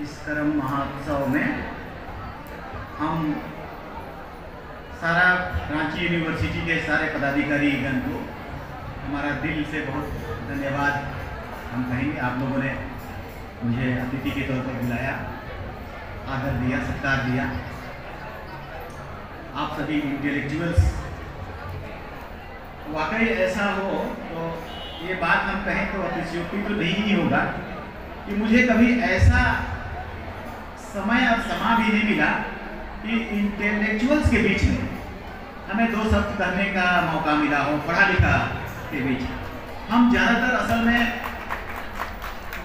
इस कर्म महोत्सव में हम सारा रांची यूनिवर्सिटी के सारे पदाधिकारी गण को हमारा दिल से बहुत धन्यवाद हम कहेंगे। आप लोगों ने मुझे अतिथि के तौर पर बुलाया, आदर दिया, सत्कार दिया। आप सभी इंटेलेक्चुअल्स, वाकई ऐसा हो तो ये बात हम कहें तो अतिशयोक्ति तो नहीं ही होगा कि मुझे कभी ऐसा समय और समा भी नहीं मिला कि इंटेलेक्चुअल्स के बीच में हमें दो शब्द कहने का मौका मिला हो, पढ़ा लिखा के बीच। हम ज़्यादातर असल में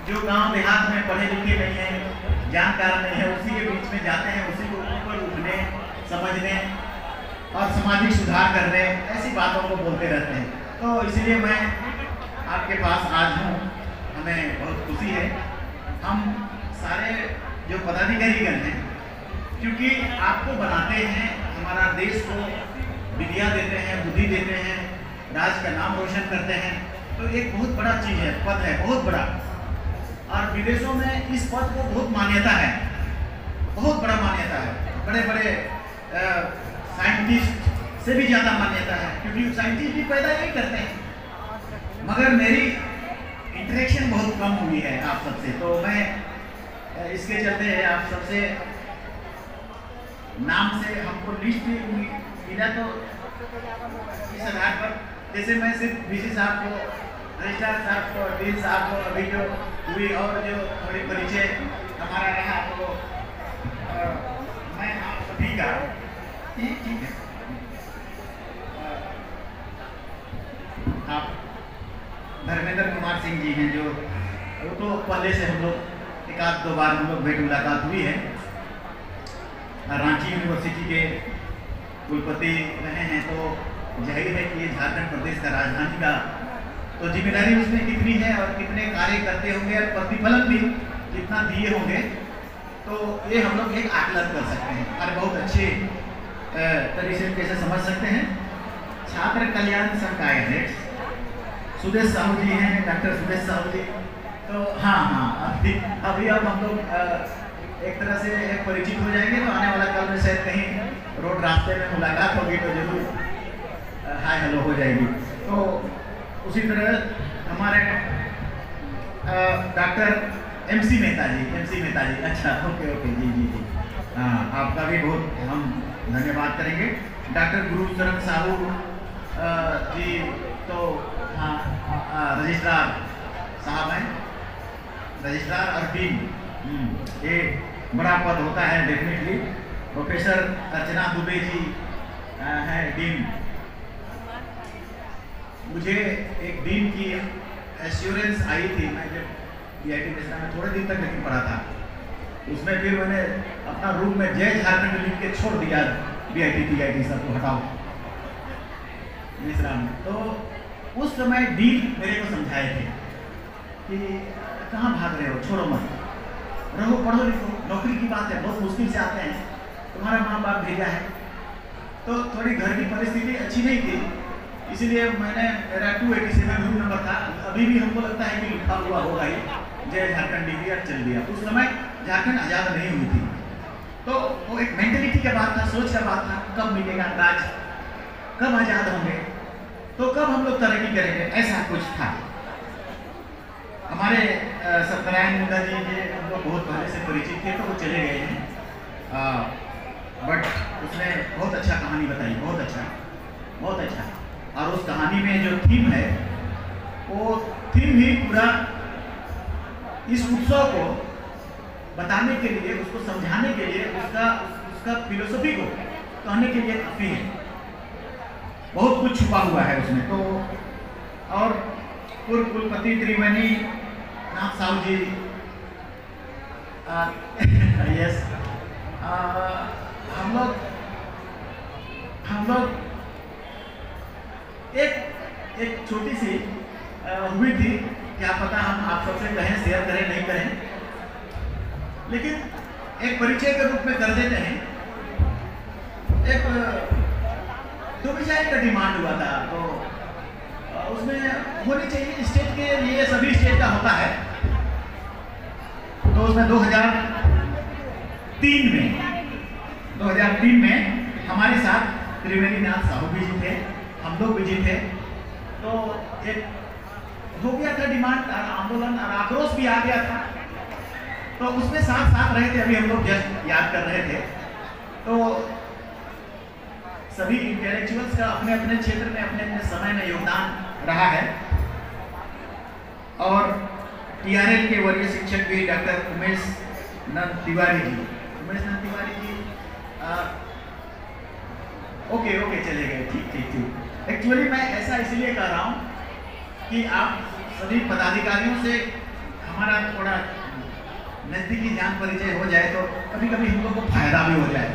जो गांव देहात में पढ़े लिखे नहीं हैं, जानकार नहीं है, उसी के बीच में जाते हैं, उसी को ऊपर उठने, समझने और सामाजिक सुधार करने, ऐसी बातों को बोलते रहते हैं। तो इसलिए मैं आपके पास आज हूँ, हमें बहुत खुशी है। हम सारे जो पदाधिकारीगण हैं, क्योंकि आपको बनाते हैं, हमारा देश को विद्या देते हैं, बुद्धि देते हैं, राज्य का नाम रोशन करते हैं, तो एक बहुत बड़ा चीज़ है, पद है बहुत बड़ा। और विदेशों में इस पद को बहुत मान्यता है, बहुत बड़ा मान्यता है, बड़े बड़े साइंटिस्ट से भी ज़्यादा मान्यता है, क्योंकि साइंटिस्ट भी पैदा यही करते हैं। मगर मेरी इंटरेक्शन बहुत कम हुई है आप सबसे, तो मैं इसके चलते आप सबसे नाम से हमको लिस्ट मिला, तो इस आधार पर जैसे मैं सिर्फ वीसी साहब को, रजिस्ट्रार साहब को, डीन साहब को अभी जो हुई और जो थोड़ी परिचय हमारा रहा, तो मैं आप सभी का ठीक है। आप धर्मेंद्र कुमार सिंह जी हैं, जो वो तो पहले से हम लोग एक आध दो बार हम लोग भेंट मुलाकात हुई है। रांची यूनिवर्सिटी के कुलपति रहे हैं, तो जाहिर है कि ये झारखंड प्रदेश का राजधानी का तो जिम्मेदारी उसमें कितनी है और कितने कार्य करते होंगे और प्रतिफलन भी कितना दिए होंगे, तो ये हम लोग एक आकलन कर सकते हैं और बहुत अच्छे तरीके से समझ सकते हैं। छात्र कल्याण संघ का अध्यक्ष सुदेश साहू जी हैं, डॉक्टर सुदेश साहू जी। तो हाँ, अभी अब हम लोग एक तरह से परिचित हो जाएंगे, तो आने वाला कल में शायद कहीं रोड रास्ते में मुलाकात होगी तो जरूर हाय हेलो हो जाएगी। तो उसी तरह हमारे डॉक्टर एमसी मेहता जी, अच्छा ओके जी जी जी, हाँ आपका भी बहुत हम धन्यवाद करेंगे। डॉक्टर गुरुचरण साहू जी, तो हाँ रजिस्ट्रार साहब हैं, रजिस्ट्रार और डीन, ये बड़ा पद होता है डेफिनेटली। प्रोफेसर अर्चना दुबे जी हैं डीन। मुझे एक डीन की एश्योरेंस आई थी, मैं जब बीआईटी में थोड़े दिन तक लेकिन पढ़ा था, उसमें फिर मैंने अपना रूम में जय झारखंड लिख के छोड़ दिया, बीआईटी सबको हटाओ मिश्रा में। तो उस समय डीन मेरे को समझाए थे कि कहाँ भाग रहे हो, छोड़ो मत, रहो पढ़ो लिखो, नौकरी की बात है, बहुत मुश्किल से आते हैं, तुम्हारा माँ बाप भेजा है। तो थोड़ी घर की परिस्थिति अच्छी नहीं थी, इसलिए मैंने, मेरा 287 रूम नंबर था, अभी भी हमको लगता है कि लिखा हुआ होगा ही, जय झारखंड डिग्री और चल दिया। उस समय झारखंड आज़ाद नहीं हुई थी, तो वो एक मेंटेलिटी का बात था, सोच का बात था, कब मिलेगा राज, कब आज़ाद होंगे, तो कब हम लोग तरक्की करेंगे, ऐसा कुछ था। हमारे सत्यनारायण मुंडा जी के हम लोग बहुत पहले से परिचित थे, तो वो चले गए हैं, बट उसने बहुत अच्छा कहानी बताई, बहुत अच्छा। और उस कहानी में जो थीम है, वो थीम ही पूरा इस उत्सव को बताने के लिए, उसको समझाने के लिए, उसका फिलोसफी को कहने के लिए काफ़ी है, बहुत कुछ छुपा हुआ है उसमें। तो और पूर्व कुलपति त्रिवेणी नाथ साहू जी, यस, हम लोग एक छोटी सी हुई थी, क्या पता हम आप सबसे कहें, शेयर करें नहीं करें, लेकिन एक परिचय के रूप में कर देते हैं। एक डोमिसाइल का डिमांड हुआ था, तो उसमें होनी चाहिए स्टेट के लिए, सभी स्टेट का होता है, तो उसमें 2003 में हमारे साथ त्रिवेणी नाथ साहू भी जी थे, हम लोग भी जी थे। तो एक हो गया था डिमांड और आंदोलन और आक्रोश भी आ गया था, तो उसमें साथ साथ रहे थे। अभी हम लोग जस्ट याद कर रहे थे। तो सभी इंटेलेक्चुअल्स का अपने अपने क्षेत्र में अपने अपने समय में योगदान रहा है। और TRL के वरीय शिक्षक भी डॉक्टर उमेश नंद तिवारी जी, ओके चले गए, ठीक। एक्चुअली मैं ऐसा इसलिए कर रहा हूँ कि आप सभी पदाधिकारियों से हमारा थोड़ा नज़दीकी जान परिचय हो जाए, तो कभी कभी हम लोग को फायदा भी हो जाए।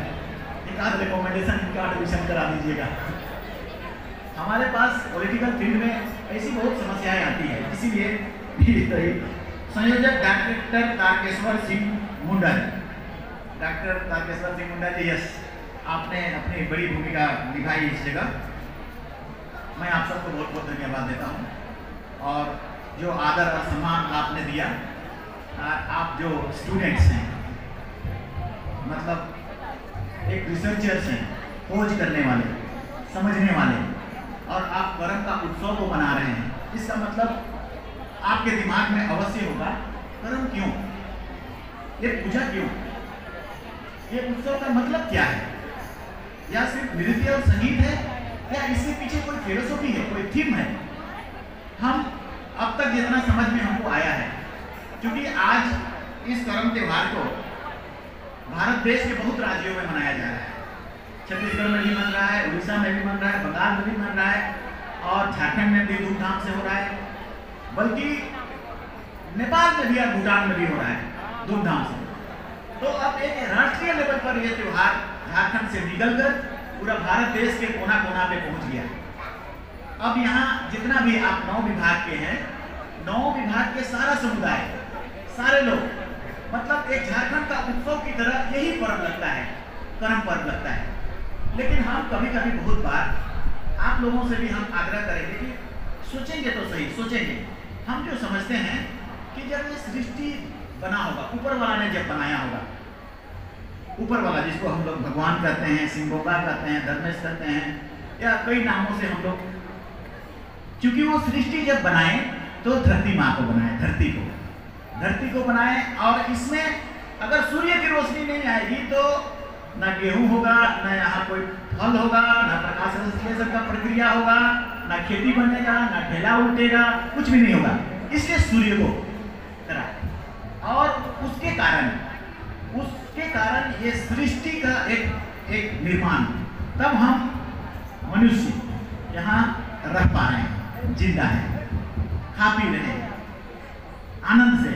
एक आध रिकमेंडेशन, एक आध एडमिशन करा दीजिएगा। हमारे पास पॉलिटिकल फील्ड में ऐसी बहुत समस्याएं आती है, इसीलिए संयोजक डॉक्टर तारकेश्वर सिंह मुंडा जी, यस, आपने अपनी बड़ी भूमिका निभाई इस जगह। मैं आप सबको बहुत बहुत धन्यवाद देता हूँ। और जो आदर और सम्मान आपने दिया, आप जो स्टूडेंट्स हैं, मतलब एक रिसर्चर्स हैं, खोज करने वाले, समझने वाले, और आप कर्म का उत्सव को मना रहे हैं, इसका मतलब आपके दिमाग में अवश्य होगा कर्म क्यों, ये पूजा क्यों, ये उत्सव का मतलब क्या है, या सिर्फ नृत्य और संगीत है, या इसके पीछे कोई फिलोसॉफी है, कोई थीम है। हम अब तक जितना समझ में हमको आया है, क्योंकि आज इस कर्म त्योहार को भारत देश के बहुत राज्यों में मनाया जा रहा है। छत्तीसगढ़ में भी मन रहा है, उड़ीसा में भी मन रहा है, बंगाल में भी मन रहा है, और झारखंड में भी धूमधाम से हो रहा है, बल्कि नेपाल में भी और भूटान में भी हो रहा है धूमधाम से। तो अब एक राष्ट्रीय लेवल पर यह त्योहार झारखंड से निकलकर पूरा भारत देश के कोना कोना पे पहुंच गया। अब यहाँ जितना भी आप 9 विभाग के हैं, 9 विभाग के सारा समुदाय, सारे लोग, मतलब एक झारखंड का उत्सव की तरह यही पर्व लगता है, कर्म पर्व लगता है। लेकिन हम कभी कभी बहुत बार आप लोगों से भी हम आग्रह करेंगे कि सोचेंगे तो सही, सोचेंगे। हम जो समझते हैं कि जब ये सृष्टि बना होगा, ऊपर वाला ने जब बनाया होगा, ऊपर वाला जिसको हम लोग भगवान कहते हैं, सिंगोगा कहते हैं, धर्मेश कहते हैं, या कई नामों से हम लोग, क्योंकि वो सृष्टि जब बनाए तो धरती माँ को बनाए, धरती को बनाए। और इसमें अगर सूर्य की रोशनी नहीं आएगी तो ना गेहूं होगा, ना यहाँ कोई फल होगा, ना प्रकाश संश्लेषण का प्रक्रिया होगा, ना खेती बनेगा, ना ढेला उठेगा, कुछ भी नहीं होगा। इसलिए सूर्य को करा, और उसके कारण ये सृष्टि का एक निर्माण, तब हम मनुष्य यहाँ रह पा रहे हैं, जिंदा है, खा पी रहे हैं आनंद से,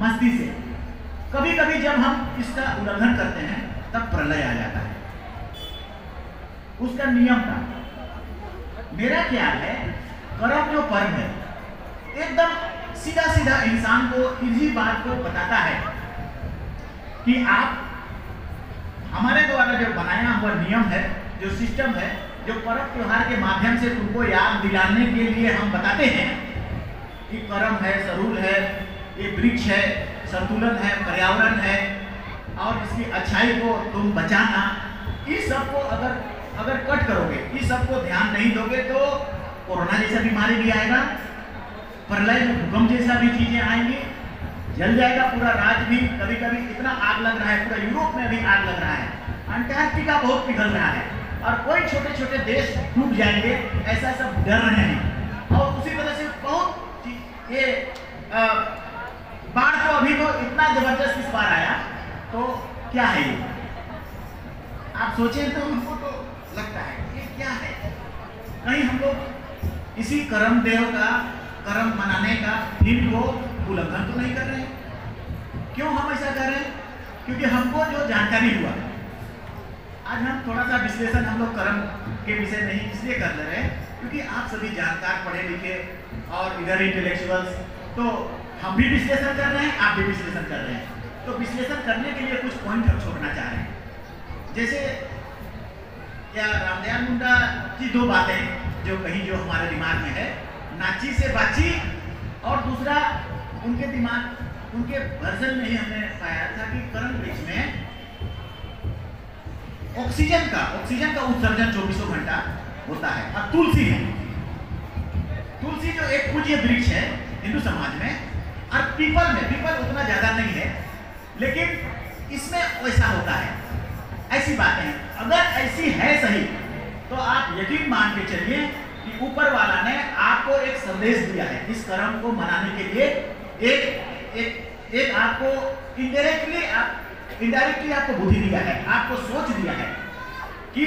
मस्ती से। कभी कभी जब हम इसका उल्लंघन करते हैं तब प्रलय आ जाता है, उसका नियम का। मेरा ख्याल है कर्म जो पर्व है एकदम सीधा सीधा इंसान को इसी बात को बताता है कि आप हमारे द्वारा जो बनाया हुआ नियम है, जो सिस्टम है, जो पर्व त्योहार के माध्यम से तुमको याद दिलाने के लिए हम बताते हैं कि कर्म है, सरूल है, ये वृक्ष है, संतुलन है, पर्यावरण है, और इसकी अच्छाई को तुम बचाना। इस सब को अगर कट करोगे, इस सब को ध्यान नहीं दोगे तो कोरोना जैसा बीमारी भी आएगा, प्रलय में भूकंप जैसा भी चीजें आएंगी, जल जाएगा पूरा राज्य भी। कभी कभी इतना आग लग रहा है, पूरा यूरोप में भी आग लग रहा है, अंटार्कटिका बहुत पिघल रहा है, और कोई छोटे छोटे देश डूब जाएंगे, ऐसा सब डर रहे हैं। और उसी तरह से बहुत ये बाढ़ तो अभी तो इतना जबरदस्त इस बार आया, तो क्या है ये, आप सोचें तो हमको तो लगता है ये क्या है। कहीं हम लोग इसी कर्म देव का, कर्म मनाने का दिन को उल्लंघन तो नहीं कर रहे हैं? क्यों हम ऐसा कर रहे हैं? क्योंकि हमको जो जानकारी हुआ, आज हम थोड़ा सा विश्लेषण हम लोग कर्म के विषय नहीं इसलिए कर ले रहे हैं क्योंकि आप सभी जानकार, पढ़े लिखे और इधर इंटेलेक्चुअल्स, तो हम भी विश्लेषण कर रहे हैं, आप भी विश्लेषण कर रहे हैं। तो विश्लेषण करने के लिए कुछ पॉइंट हम छोड़ना चाह रहे हैं। जैसे क्या रामदयाल मुंडा की 2 बातें जो कहीं, जो हमारे दिमाग में है, नाची से बाची, और दूसरा उनके वर्जन में ही हमने पाया था कि करण वृक्ष में ऑक्सीजन का उत्सर्जन 24 घंटा होता है। और तुलसी जो एक पूज्य वृक्ष है हिंदू समाज में, और पीपल उतना ज्यादा नहीं है, लेकिन इसमें वैसा होता है। ऐसी बातें हैं, अगर ऐसी है सही तो आप यकीन मान के चलिए कि ऊपर वाला ने आपको एक संदेश दिया है इस कर्म को मनाने के लिए। एक आपको इनडायरेक्टली आपको बुद्धि दिया है, आपको सोच दिया है कि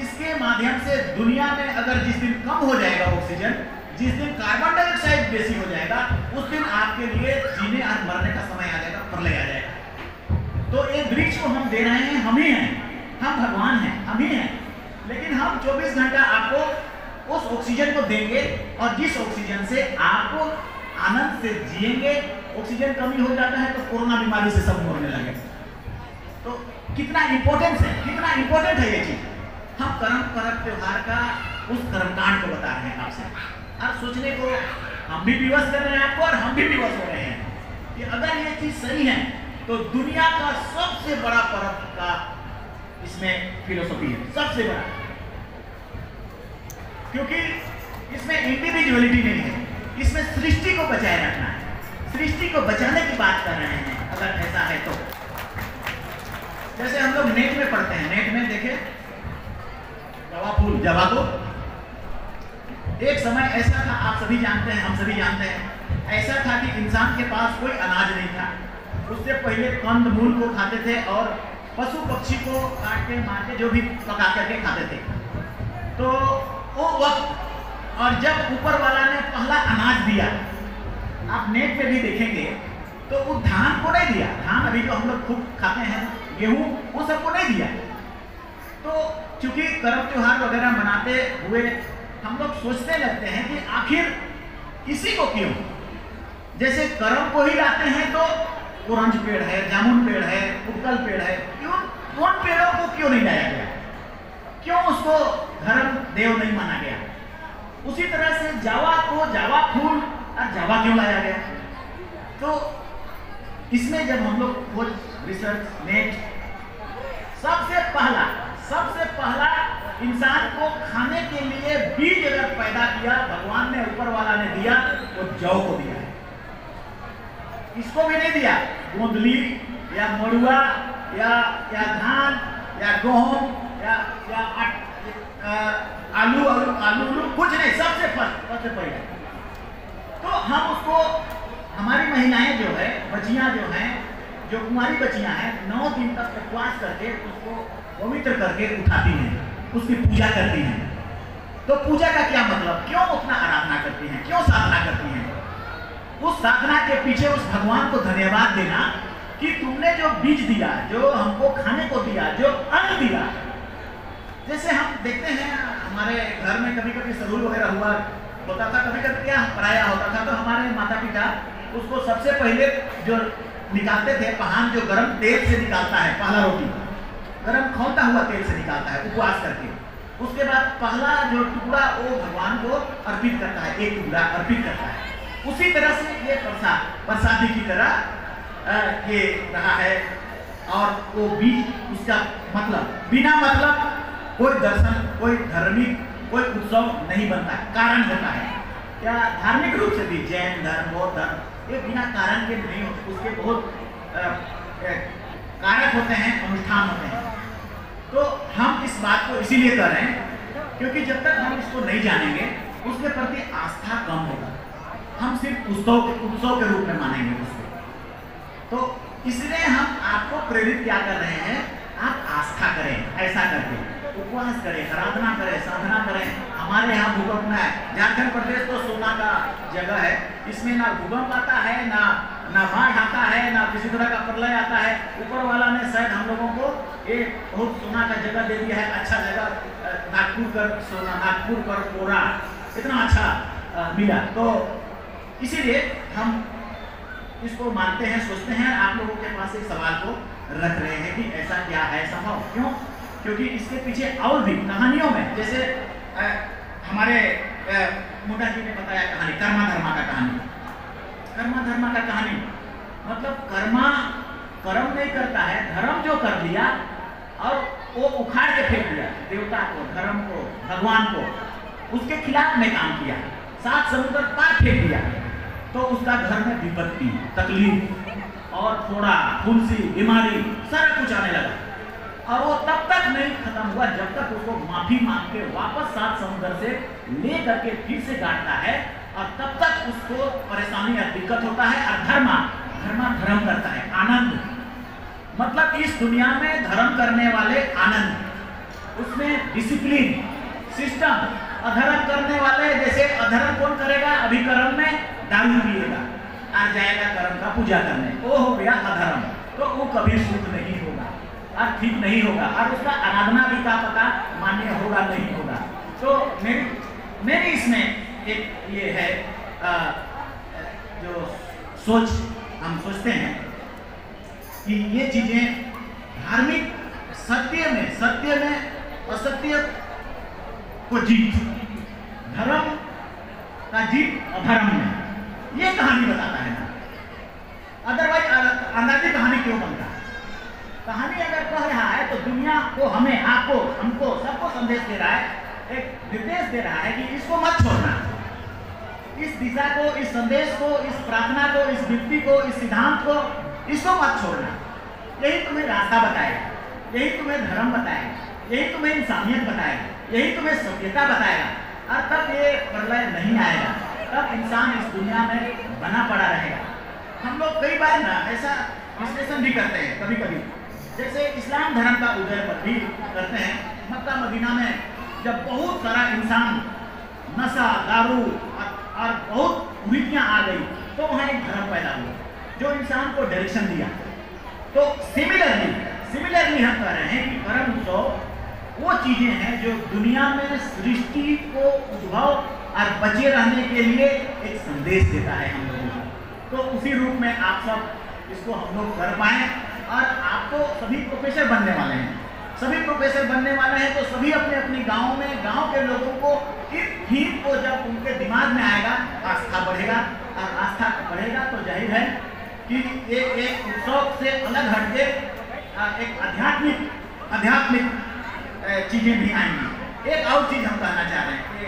इसके माध्यम से दुनिया में अगर जिस दिन कम हो जाएगा ऑक्सीजन, जिस दिन कार्बन डाइऑक्साइड बेसी हो जाएगा, उस दिन आपके लिए जीने और मरने का समय आ जाएगा, प्रलय आ जाएगा। तो ये वृक्ष को हम दे रहे हैं, हम ही हैं, हम भगवान हैं, हम ही हैं, लेकिन हम 24 घंटा आपको उस ऑक्सीजन को देंगे और जिस ऑक्सीजन से आपको आनंद से जिएंगे। ऑक्सीजन कमी हो जाता है तो कोरोना बीमारी से सब मरने लगे। तो कितना इंपॉर्टेंट है ये चीज। हम पर्व त्योहार का उस कर्मकांड को बता रहे हैं आपसे, और सोचने को हम भी विवश कर रहे हैं आपको, और हम भी विवश हो रहे हैं कि अगर ये चीज सही है तो दुनिया का सबसे बड़ा पर्व का इसमें फिलोसफी है, सबसे बड़ा, क्योंकि इसमें इंडिविजुअलिटी नहीं है, इसमें सृष्टि को बचाए रखना है, सृष्टि को बचाने की बात कर रहे हैं। अगर ऐसा है तो जैसे हम लोग नेट में पढ़ते हैं, नेट में देखे जवा को एक समय ऐसा था, आप सभी जानते हैं, हम सभी जानते हैं, ऐसा था कि इंसान के पास कोई अनाज नहीं था। उससे पहले कंद मूल को खाते थे और पशु पक्षी को काट के मार के जो भी पका करके खाते थे। तो वो वक्त, और जब ऊपर वाला ने पहला अनाज दिया, आप नेट पे भी देखेंगे तो वो धान को नहीं दिया, धान अभी जो हम लोग खूब खाते हैं, गेहूं, वो सबको नहीं दिया। तो चूंकि कर्म त्योहार वगैरह मनाते हुए हम लोग सोचने लगते हैं कि आखिर किसी को क्यों, जैसे कर्म को ही लाते हैं तो ऑरेंज पेड़ है, जामुन पेड़ है, उपकल पेड़ है, क्यों उन पेड़ों को क्यों नहीं लाया गया, क्यों उसको धर्म देव नहीं माना गया। उसी तरह से जावा को जावा फूल और जावा क्यों लाया गया। तो इसमें जब हम लोग खोज रिसर्च नेट, सबसे पहला इंसान को खाने के लिए बीज अगर पैदा किया भगवान ने, ऊपर वाला ने दिया, वो जौ को दिया है। इसको भी नहीं दिया गोंदली या मड़ुआ या धान या गेहूं या आलू कुछ नहीं, सबसे पहले तो हम उसको, हमारी महिलाएं जो है, बच्चियां जो हैं, जो कुमारी बच्चियां हैं, 9 दिन तक उपवास करके उसको पवित्र करके उठाती हैं, उसकी पूजा करती हैं। तो पूजा का क्या मतलब, क्यों उतना आराधना करती हैं, क्यों साधना करती हैं? उस साधना के पीछे उस भगवान को धन्यवाद देना कि तुमने जो बीज दिया, जो हमको खाने को दिया, जो अन्न दिया। जैसे हम देखते हैं हमारे घर में कभी कभी सरूल वगैरह हुआ होता था, कभी कभी क्या पराया होता था, तो हमारे माता पिता उसको सबसे पहले जो निकालते थे, पहान जो गर्म तेल से निकालता है, पहला रोटी गर्म खौलता हुआ तेल से निकालता है उपवास करके, उसके बाद पहला जो टुकड़ा वो भगवान को अर्पित करता है, एक टुकड़ा अर्पित करता है। उसी तरह से ये प्रसादी की तरह ये रहा है। और वो बीज, उसका मतलब, बिना मतलब कोई दर्शन, कोई धार्मिक, कोई उत्सव नहीं बनता है, कारण होता है। क्या धार्मिक रूप से भी जैन धर्म, बौद्ध धर्म, ये बिना कारण के नहीं होते, उसके बहुत कारक होते हैं, अनुष्ठान होते हैं। तो हम इस बात को इसीलिए कर रहे हैं क्योंकि जब तक हम इसको नहीं जानेंगे उसके प्रति आस्था कम होगा, हम सिर्फ उत्सव के रूप में मानेंगे उसको। तो इसलिए हम आपको प्रेरित क्या कर रहे हैं, आप आस्था करें, ऐसा करके उपवास करें, आराधना करें, साधना करें। हमारे यहाँ भूकंप है, झारखंड प्रदेश तो सोना का जगह है, इसमें ना भूकंप आता है, ना बाढ़ आता है, ना किसी तरह का प्रलय आता है। ऊपर वाला ने शायद हम लोगों को एक बहुत सोना का जगह दे दिया है, अच्छा जगह, नागपुर कर सोना, नागपुर पर कोरा, इतना अच्छा मिला। तो इसीलिए हम इसको मानते हैं, सोचते हैं। आप लोगों के पास एक सवाल को रख रहे हैं कि ऐसा क्या है संभव, क्यों? क्योंकि इसके पीछे और भी कहानियों में, जैसे हमारे मुंडा जी ने बताया कहानी कर्मा धर्मा का कहानी। मतलब कर्म नहीं करता है, धर्म जो कर दिया और वो उखाड़ के फेंक दिया, देवता को, धर्म को, भगवान को, उसके खिलाफ में काम किया, 7 समुद्र पार फेंक दिया, तो उसका घर में विपत्ति, तकलीफ और थोड़ा फुंसी, बीमारी, सारा कुछ आने लगा। और वो तब तक नहीं खत्म हुआ जब तक उसको माफी मांग के वापस 7 समुद्र से ले करके फिर से गाड़ता है, और तब तक उसको परेशानी या दिक्कत होता है। और धर्म करता है, आनंद, मतलब इस दुनिया में धर्म करने वाले आनंद, उसमें डिसिप्लिन, सिस्टम। अधर्म करने वाले, जैसे अधर्म कौन करेगा, अभी कर्म में दारू पिएगा, आ जाएगा कर्म का पूजा करने, वो हो गया अधर्म, तो वो कभी सुख नहीं होगा और ठीक नहीं होगा, और उसका आराधना भी का पता मान्य होगा नहीं होगा। तो मेरी इसमें एक ये है जो सोच हम सोचते हैं कि ये चीजें धार्मिक सत्य में असत्य को जीत, धर्म का जीत अधर्म में, ये कहानी बताता है ना। अदरवाइज अंदाजी कहानी क्यों बनता है? कहानी अगर कह रहा है तो दुनिया को, हमें, आपको, हमको, सबको संदेश दे रहा है, एक निर्देश दे रहा है कि इसको मत छोड़ना, इस दिशा को, इस संदेश को, इस प्रार्थना को, इस व्यक्ति को, इस सिद्धांत को, इसको मत छोड़ना। यही तुम्हें रास्ता बताएगा, यही तुम्हें धर्म बताएगा, यही तुम्हें इंसानियत बताएगा, यही तुम्हें सभ्यता बताएगा। और तब ये प्रलय नहीं आएगा, तब इंसान इस दुनिया में बना पड़ा रहेगा। हम लोग कई बार ना ऐसा विश्लेषण भी करते हैं, कभी कभी जैसे इस्लाम धर्म का उदय पर भी करते हैं। मक्का मदीना में जब बहुत सारा इंसान नशा, दारू और बहुत कुरीतियां आ गई, तो वहाँ एक धर्म पैदा हुआ जो इंसान को डायरेक्शन दिया। तो सिमिलरली हम कह रहे हैं कि कर्म तो वो चीजें हैं जो दुनिया में सृष्टि को उद्भव और बचे रहने के लिए एक संदेश देता है हम लोगों को। तो उसी रूप में आप सब इसको हम लोग कर पाए। और आप तो सभी प्रोफेसर बनने वाले हैं, तो सभी अपने अपने गाँव में, गाँव के लोगों को इस थीम को जब उनके दिमाग में आएगा, आस्था बढ़ेगा, और आस्था बढ़ेगा तो जाहिर है कि एक उत्सव से अलग हटके एक आध्यात्मिक चीजें भी आएंगी। एक और चीज हम कहना चाह रहे हैं कि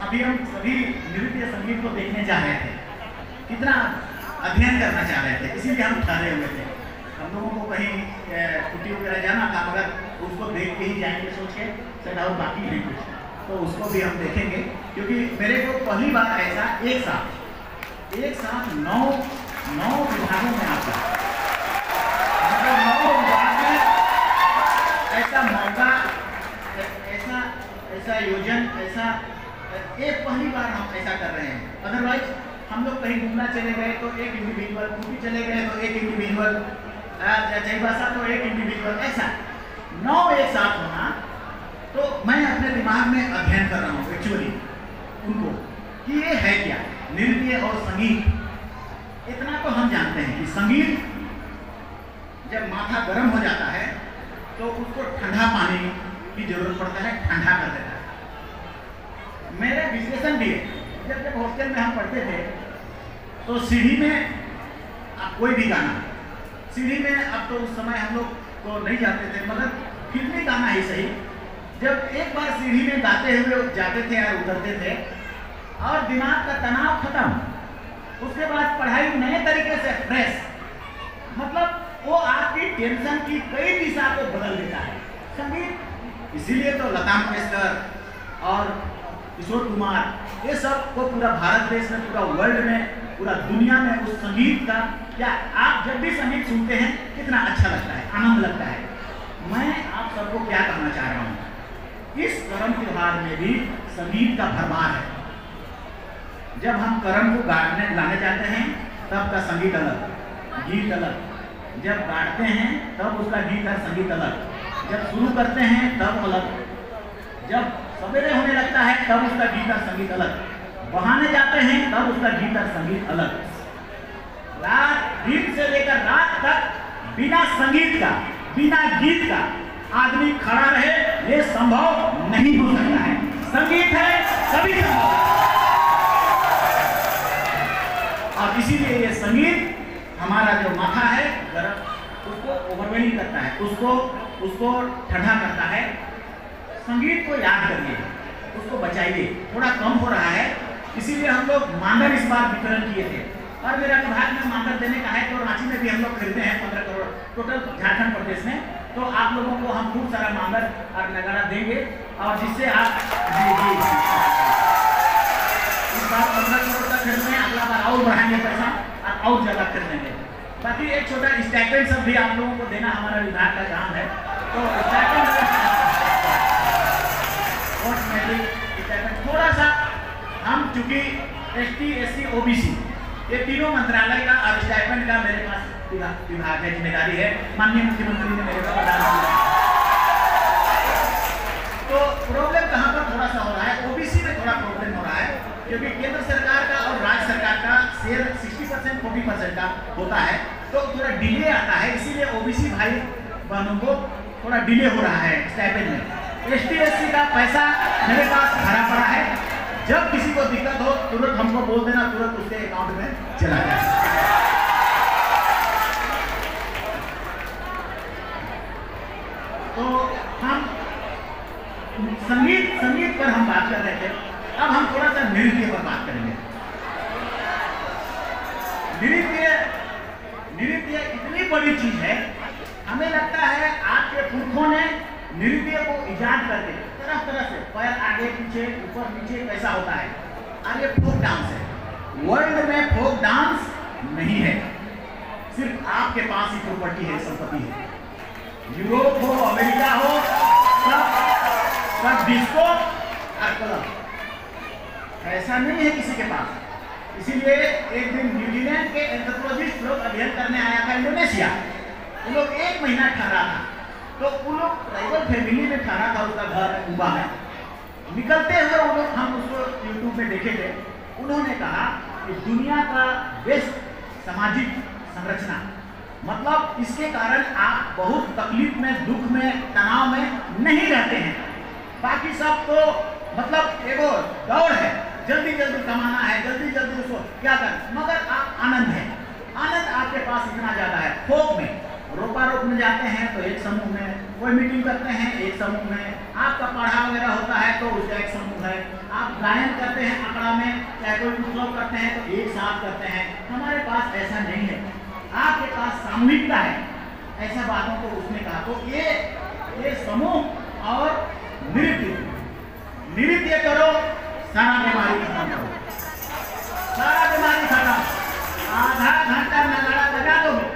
अभी हम सभी नृत्य संगीत को देखने जा रहे थे, कितना अध्ययन करना चाह रहे थे, इसीलिए हम ठहरे हुए थे। हम लोगों को कहीं छुट्टी वगैरह जाना था, मगर उसको देख के ही जाएंगे सोच के, शायद और बाकी नहीं कुछ, तो उसको भी हम देखेंगे। क्योंकि मेरे को पहली बार ऐसा एक साथ 9 विभागों में आता है, मतलब 9 विभाग में ऐसा मौका, ऐसा योजन, ऐसा एक पहली बार हम ऐसा कर रहे हैं। अदरवाइज हम लोग कहीं घूमना चले गए तो एक इंडिविजुअल, कहीं चले गए तो एक इंडिविजुअल, चाईबासा तो एक इंडिविजुअल, ऐसा 9 एक साथ होना। तो मैं अपने दिमाग में अध्ययन कर रहा हूँ एक्चुअली उनको कि ये है क्या नृत्य और संगीत। इतना तो हम जानते हैं कि संगीत जब माथा गर्म हो जाता है तो उसको ठंडा पानी की जरूरत पड़ता है, ठंडा कर देता है। मेरे विश्लेषण भी है, जब हॉस्टल में हम पढ़ते थे तो सीढ़ी में आप कोई भी गाना, सीढ़ी में, अब तो उस समय हम लोग को नहीं जाते थे, मगर फिल्मी गाना ही सही, जब एक बार सीढ़ी में गाते हुए जाते थे और उतरते थे और दिमाग का तनाव खत्म, उसके बाद पढ़ाई नए तरीके से फ्रेश, मतलब वो आपकी टेंशन की कई दिशा को बदल देता है संगीत। इसीलिए तो लता मंगेशकर और किशोर कुमार, ये सब को पूरा भारत देश में, पूरा वर्ल्ड में, पूरा दुनिया में उस संगीत का, क्या आप जब भी संगीत सुनते हैं कितना अच्छा लगता है, आनंद लगता है। मैं आप सबको क्या कहना चाह रहा हूँ, इस कर्म त्योहार में भी संगीत का भरमार है। जब हम कर्म को लाने जाते हैं तब का संगीत अलग, गीत अलग, जब गाते हैं तब उसका गीत और संगीत अलग, जब शुरू करते हैं तब अलग, जब सवेरे होने लगता है तब उसका गीत और संगीत अलग, बहाने जाते हैं तब उसका गीत और संगीत अलग। रात, दिन से लेकर रात तक बिना संगीत का, बिना गीत का आदमी खड़ा रहे, ये संभव नहीं हो सकता है। संगीत है सभी संभव, और इसीलिए ये संगीत हम हमारा जो माथा है गर्म उसको ओवरवेलिंग करता है, उसको ठंडा करता है। संगीत को याद करिए, उसको बचाइए। थोड़ा कम हो रहा है, इसीलिए हम लोग मानर इस बार वितरण किए थे और मेरा विभाग में मानर देने का है, तो रांची में भी हम लोग खरीदे हैं 15 करोड़ टोटल झारखंड प्रदेश में। तो आप लोगों को हम खूब सारा मानर और नगाड़ा देंगे और जिससे आप इस बार 15 करोड़ का खरीद रहे हैं, अगला बार और बढ़ाएंगे पैसा और ज्यादा खरीदेंगे। बाकी एक छोटा स्टाइपेंड सब भी आप लोगों को देना हमारा विभाग का काम है। तो स्टाइपेंड थोड़ा सा हम चूंकि ST SC OBC ये तीनों मंत्रालय का और स्टाइपेंड का मेरे पास विभाग है, जिम्मेदारी है। माननीय मुख्यमंत्री ने मेरे को प्रदान किया। तो प्रॉब्लम कहाँ पर थोड़ा सा हो रहा है, OBC में थोड़ा प्रॉब्लम हो रहा है, क्योंकि केंद्र सरकार का और राज्य सरकार का शेयर 60% 40% का होता है, तो थोड़ा डिले आता है। इसीलिए OBC भाई बहनों को थोड़ा डिले हो रहा है स्टाइपेंड में। ST SC का पैसा मेरे पास भरा पड़ा है, जब किसी को दिक्कत हो तुरंत हमको बोल देना, तुरंत उसके अकाउंट में चला जाए। तो हम संगीत पर हम बात कर रहे थे, अब हम थोड़ा सा नृत्य पर बात करेंगे। नृत्य इतनी बड़ी चीज है, हमें लगता है आपके पुरखों ने नृत्य को इजाद करके तरह तरह से पैर आगे पीछे ऊपर नीचे कैसा होता है, और ये फोक डांस है। वर्ल्ड में फोक डांस नहीं है, सिर्फ आपके पास ही प्रॉपर्टी है, संपत्ति है। यूरोप हो, अमेरिका हो, सब डिस्को और क्लब, ऐसा नहीं है किसी के पास। इसीलिए एक दिन न्यूजीलैंड के एंथ्रोपोलॉजिस्ट लोग अध्ययन करने आया था इंडोनेशिया। वो लोग 1 महीना ठहरा था, तो वो लोग ट्राइबल फैमिली में ठहरा था, उसका घर कुबा में। निकलते हुए वो लोग, हम उसको यूट्यूब में देखे थे, उन्होंने कहा कि दुनिया का बेस्ट सामाजिक संरचना, मतलब इसके कारण आप बहुत तकलीफ में, दुख में, तनाव में नहीं रहते हैं। बाकी सब तो मतलब एगो दौड़ है, जल्दी जल्दी कमाना है, जल्दी जल्दी उसको क्या कर, मगर आप आनंद है, आनंद आपके पास इतना ज्यादा है। फोक में रोपा रोप में जाते हैं तो एक समूह में, कोई मीटिंग करते हैं एक समूह में, आपका पढ़ा वगैरह होता है तो उसका एक समूह है, आप गायन करते हैं अखड़ा में, चाहे कोई उत्सव करते हैं तो एक साथ करते हैं। हमारे पास ऐसा नहीं है, आपके पास सामूहिकता है। ऐसा बातों को उसने कहा। तो ये समूह और नृत्य करो, सारा बीमारी खत्म करो, सारा बीमारी खत्म। आधा घंटा नगाड़ा बजा दोगे,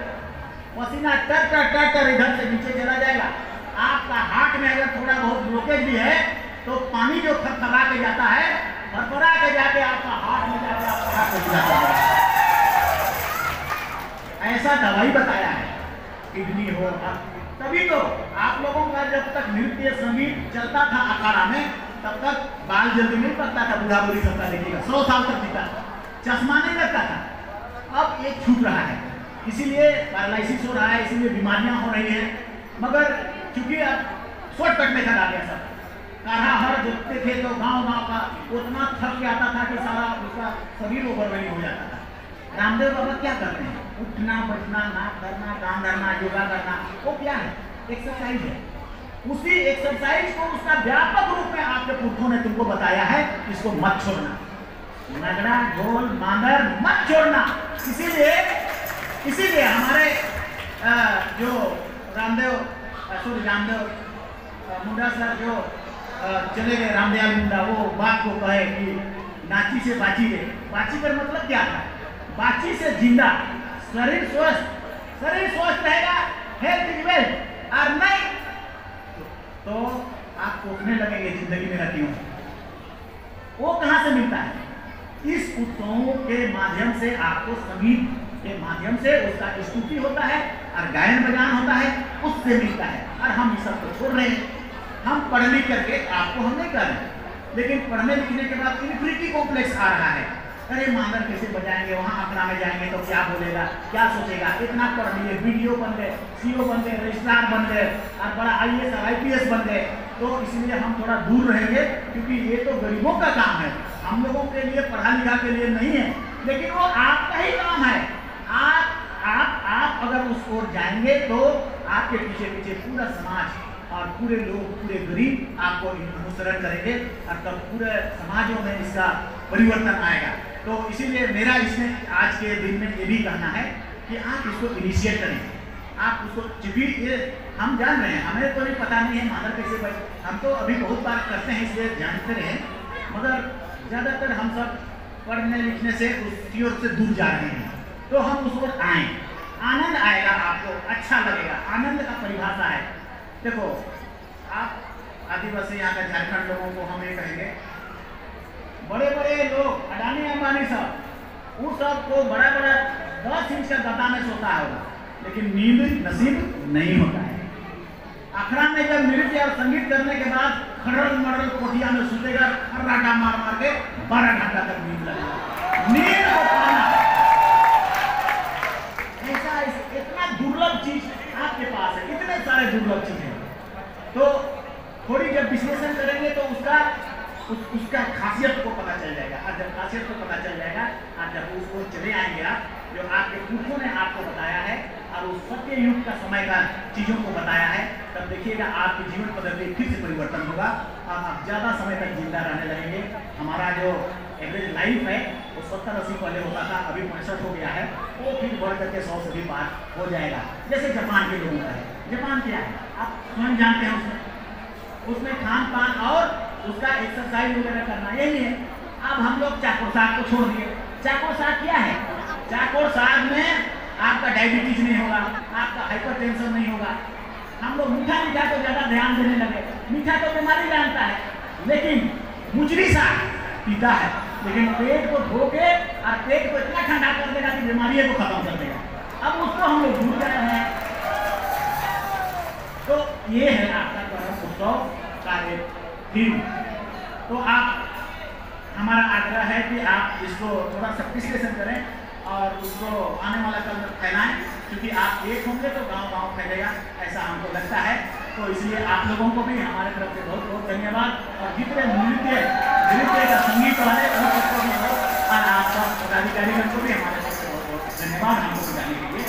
पसीना टर इधर से नीचे चला जाएगा। आपका हार्ट में अगर थोड़ा बहुत ब्लॉकेज भी है तो पानी जो थरथरा के जाता है, फरफरा के जाके आपका हार्ट में जाके आपका हार्ट में जाता है। ऐसा दवाई बताया है, किडनी हो। तभी तो आप लोगों का जब तक नृत्य संगीत चलता था अखाड़ा में, तब तक बाल जल्दी नहीं पकता था, बुढ़ा बुढ़ी सबका देखिएगा 100 साल तक जीता, चश्मा नहीं लगता था। अब ये छूट रहा है, इसीलिए पैरालिसिस हो रहा है, इसीलिए बीमारियां हो रही हैं। मगर चूंकि अब शॉर्टकट में खा गया सब, काढ़ा हर जोतते थे तो गांव का उतना थक के आता था कि सारा उसका शरीर ओवरवेलिंग हो जाता था। रामदेव बाबा क्या करते हैं, उठना बैठना, नाक करना, कान धरना, योगा करना, वो क्या है, एक्सरसाइज है। उसी एक्सरसाइज को उसका व्यापक रूप में आपके पुरखों ने तुमको बताया है, इसको मत छोड़ना, नगड़ा ढोल मांदर मत छोड़ना। इसीलिए हमारे जो रामदेव मुंडा सर जो चले गए, रामदयाल मुंडा, वो बात को कहे कि नाची से बाची गए। बाची का मतलब क्या था, बाची से जिंदा, शरीर स्वस्थ रहेगा, हेल्थ इज वेल्थ, और नहीं तो आप सोचने लगेंगे जिंदगी में रहती हूँ। वो कहाँ से मिलता है, इस उत्सवों के माध्यम से, आपको संगीत के माध्यम से उसका स्तुति होता है और गायन बजान होता है, उससे मिलता है। और हम इस सब को छोड़ रहे हैं। हम पढ़ लिख करके आपको हम नहीं कर रहे, लेकिन पढ़ने लिखने के बाद इन्फिनिटी कॉम्प्लेक्स आ रहा है। अरे मांदर कैसे बजाएंगे, वहाँ अखड़ा में जाएंगे तो क्या बोलेगा, क्या सोचेगा, इतना पढ़ लिए, वीडियो बन गए, CO बन गए, रजिस्ट्रार बन गए, और बड़ा IAS और IPS बन गए। तो इसलिए हम थोड़ा दूर रहेंगे, क्योंकि ये तो गरीबों का काम है, हम लोगों के लिए, पढ़ा लिखा के लिए नहीं है। लेकिन वो आपका ही काम है। आप अगर उस ओर जाएंगे तो आपके पीछे पीछे पूरा समाज और पूरे लोग, पूरे गरीब आपको अनुसरण करेंगे और तब पूरे समाजों में इसका परिवर्तन आएगा। तो इसीलिए मेरा इसमें आज के दिन में ये भी कहना है कि आप इसको इनिशिएट करें, आप उसको, चूंकि ये हम जान रहे हैं, हमें तो भी पता नहीं है मादर कैसे भाई, हम तो अभी बहुत बार करते हैं इसलिए जानते रहे, मगर ज़्यादातर हम सब पढ़ने लिखने से उसकी ओर से दूर जा रहे हैं। तो हम उस ओर आएँ, आनंद आएगा, आपको अच्छा लगेगा। आनंद का परिभाषा है, देखो आप आदिवासी यहाँ का झारखंड लोगों को हम ये कहेंगे, बड़े बड़े लोग अडानी अंबानी सब, उस सब को बड़ा बड़ा 10 इंच का गद्दा में सोता होगा, लेकिन नींद नसीब नहीं होता है। अखड़ा में जब नृत्य और संगीत करने के बाद खड़ल मड़ल कोठिया में सुतेगा, खर्राटा मार मार के 12 घंटा तक नींद लगेगा। नींद को पाना ऐसा इतना दुर्लभ चीज आपके पास है, इतने सारे दुर्लभ चीज हैं। तो थोड़ी जब विश्लेषण करेंगे तो उसका खासियत को पता चल जाएगा, और जब खासियत को पता चल जाएगा और जब उसको चले आएंगे आप, जो आपके पुरखों ने आपको बताया है और उस सत्य युग का समय का चीज़ों को बताया है, तब देखिएगा आपकी जीवन पद्धति फिर से परिवर्तन होगा और आप ज़्यादा समय तक जिंदा रहने लगेंगे। हमारा जो एवरेज लाइफ है वो 70-80 पहले होता था, अभी 65 हो गया है, वो फिर बढ़ करके 100 से भी पार हो जाएगा। जैसे जापान के लोगों का है, जापान क्या है आप स्वयं जानते हैं, उसमें खान पान और उसका एक्सरसाइज वगैरह करना यही है। अब हम लोग चाकोर साग को छोड़ दिए। चाकोर साग क्या है? चाकोर साग में आपका डायबिटीज नहीं होगा, आपका हाइपरटेंशन नहीं होगा। हम लोग मीठा मीठा को ज़्यादा ध्यान देने लगे, मीठा तो बीमारी जानता है, लेकिन मुजरी साग पीता है, लेकिन पेट को धो के और पेट को इतना ठंडा कर देगा कि बीमारी को खत्म कर देगा। अब उसको हम लोग भूल रहे हैं। तो ये है आपका कर्म उत्सव का एक थीम। तो आप, हमारा आग्रह है कि आप इसको थोड़ा सा विश्लेषण करें और उसको आने वाला कल तक फैलाएं, क्योंकि आप एक होंगे तो गांव-गांव फैलेगा, ऐसा हमको लगता है। तो इसलिए आप लोगों को भी हमारे तरफ से बहुत बहुत धन्यवाद, और जितने नृत्य का संगीत वाले उन सबको भी, और आप सब पदाधिकारीगण को भी हमारे तरफ से बहुत बहुत धन्यवाद हमको बताने के लिए।